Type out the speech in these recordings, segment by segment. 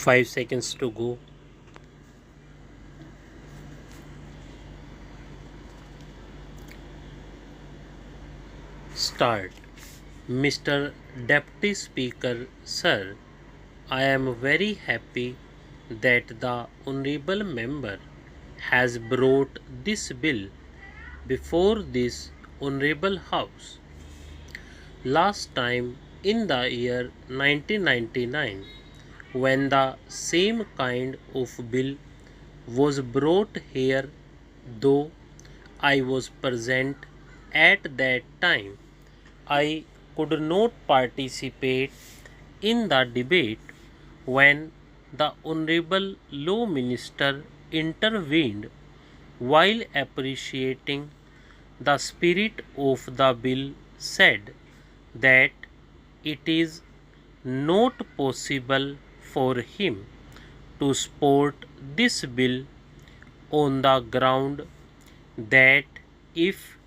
5 seconds to go. Start. Mr. Deputy Speaker, Sir, I am very happy that the Honourable Member has brought this bill before this Honourable House. Last time in the year 1999, when the same kind of bill was brought here, though I was present at that time, I could not participate in the debate when the Honourable Law Minister intervened. While appreciating the spirit of the bill, said that it is not possible for him to support this bill on the ground that if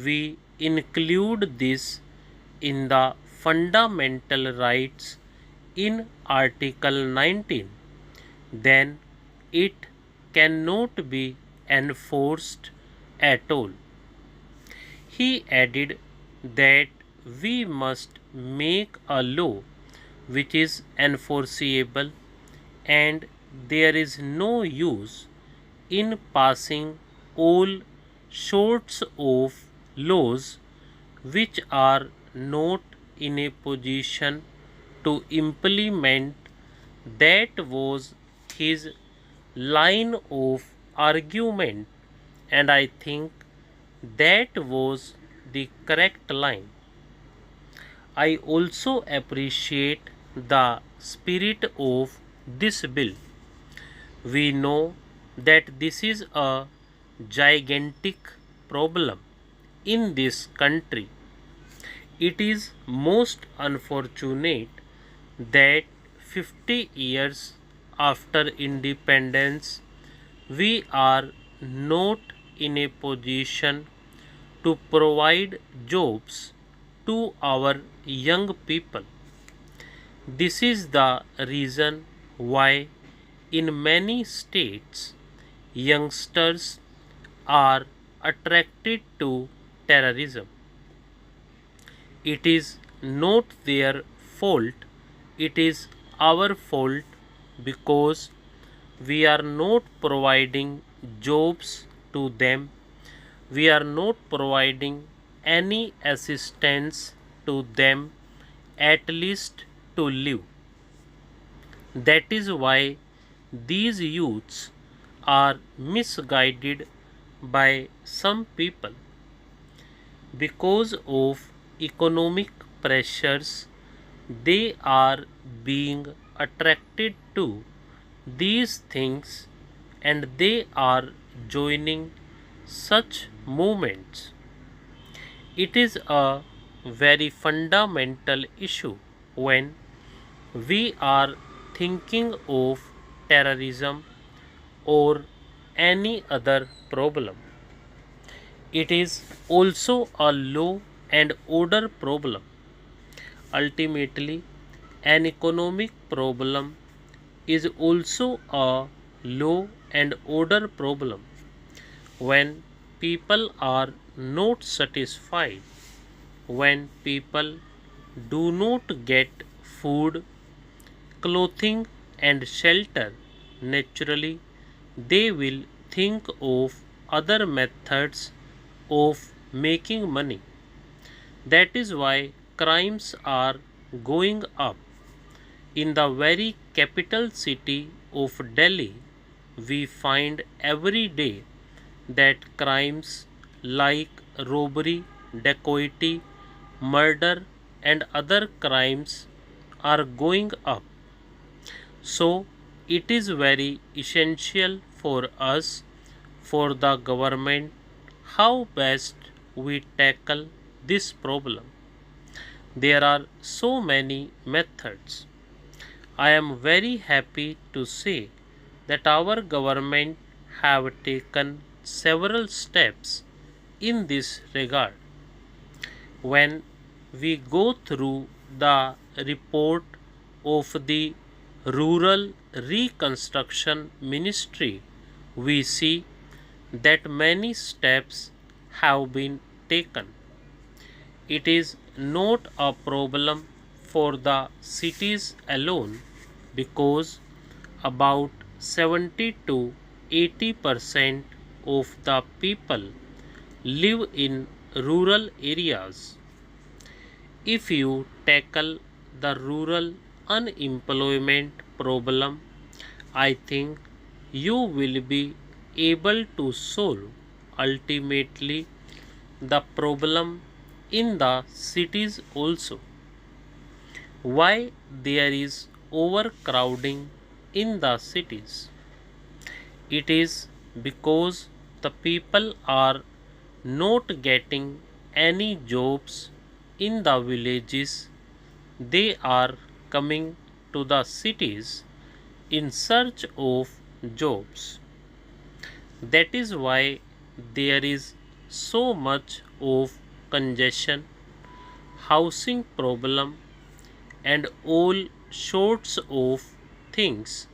we include this in the fundamental rights in Article 19, then it cannot be enforced at all. He added that we must make a law which is enforceable, and there is no use in passing all sorts of laws which are not in a position to implement. That was his line of argument, and I think that was the correct line. I also appreciate the spirit of this bill. We know that this is a gigantic problem in this country. It is most unfortunate that 50 years after independence, we are not in a position to provide jobs to our young people. This is the reason why in many states youngsters are attracted to terrorism. It is not their fault, it is our fault because we are not providing jobs to them. We are not providing any assistance to them, at least to live. That is why these youths are misguided by some people. Because of economic pressures, they are being attracted to these things and they are joining such movements. It is a very fundamental issue when we are thinking of terrorism or any other problem. It is also a law and order problem. Ultimately, an economic problem is also a law and order problem. When people are not satisfied, when people do not get food, clothing, and shelter, naturally they will think of other methods of making money. That is why crimes are going up. In the very capital city of Delhi, we find every day that crimes like robbery, dacoity, murder, and other crimes are going up. So, it is very essential for us, for the government, how best we tackle this problem. There are so many methods. I am very happy to say that our government have taken several steps in this regard. When we go through the report of the Rural Reconstruction Ministry, we see that many steps have been taken. It is not a problem for the cities alone because about 70 to 80% of the people live in rural areas. If you tackle the rural unemployment problem, I think you will be able to solve ultimately the problem in the cities also. Why there is overcrowding in the cities? It is because the people are not getting any jobs in the villages. They are coming to the cities in search of jobs. That is why there is so much of congestion, housing problem, and all sorts of things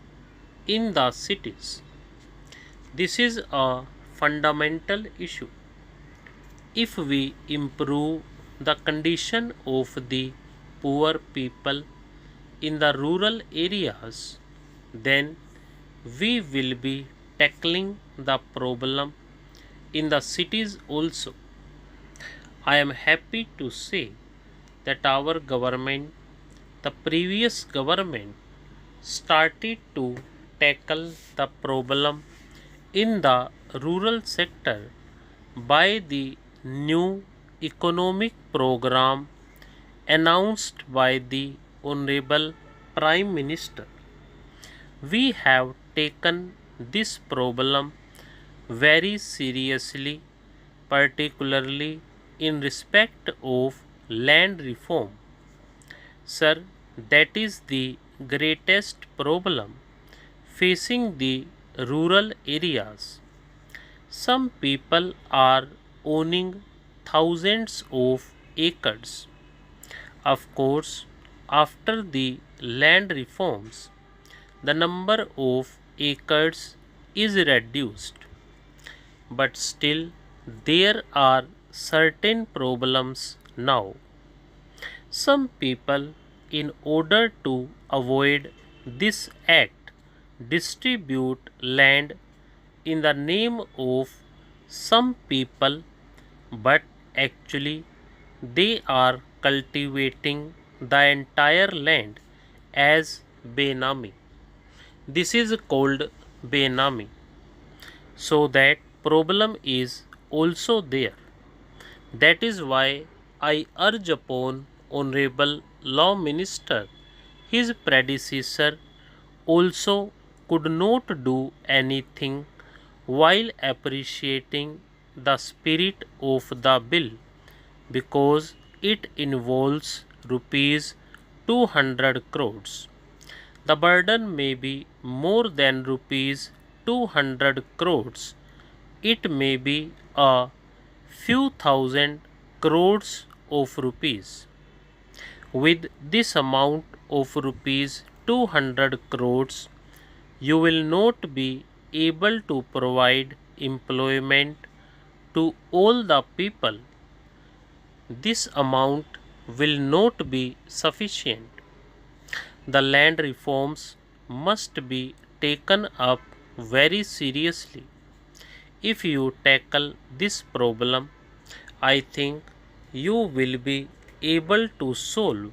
in the cities. This is a fundamental issue. If we improve the condition of the poor people in the rural areas, then we will be tackling the problem in the cities also. I am happy to say that our government, the previous government, started to tackle the problem in the rural sector by the new economic program announced by the Honorable Prime Minister. We have taken this problem very seriously, particularly in respect of land reform. Sir, that is the greatest problem facing the rural areas. Some people are owning thousands of acres. Of course, after the land reforms, the number of acres is reduced, but still there are certain problems now. Some people, in order to avoid this act, distribute land in the name of some people, but actually they are cultivating the entire land as benami. This is called benami. So that problem is also there. That is why I urge upon Honorable Law Minister, his predecessor also could not do anything while appreciating the spirit of the bill because it involves rupees 200 crores. The burden may be more than rupees 200 crores. It may be a few thousand crores of rupees. With this amount of rupees 200 crores, you will not be able to provide employment to all the people. This amount will not be sufficient. The land reforms must be taken up very seriously. If you tackle this problem, I think you will be able to solve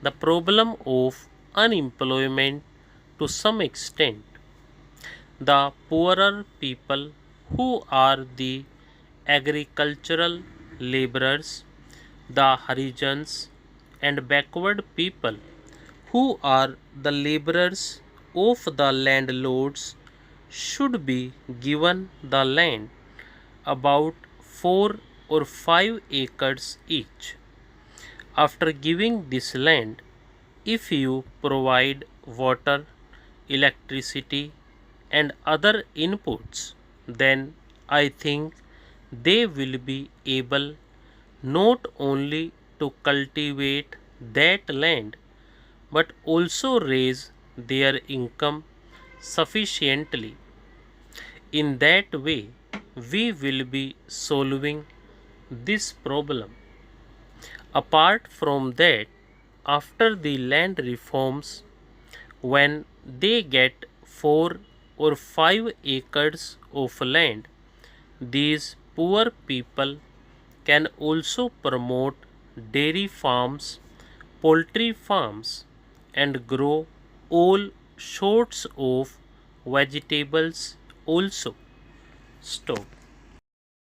the problem of unemployment to some extent. The poorer people who are the agricultural laborers, the Harijans, and backward people who are the laborers of the landlords should be given the land, about 4 or 5 acres each. After giving this land, if you provide water, electricity, and other inputs, then I think they will be able not only to cultivate that land but also raise their income sufficiently. In that way, we will be solving this problem. Apart from that, after the land reforms, when they get 4 or 5 acres of land, these poor people can also promote dairy farms, poultry farms, and grow all sorts of vegetables also. Stop.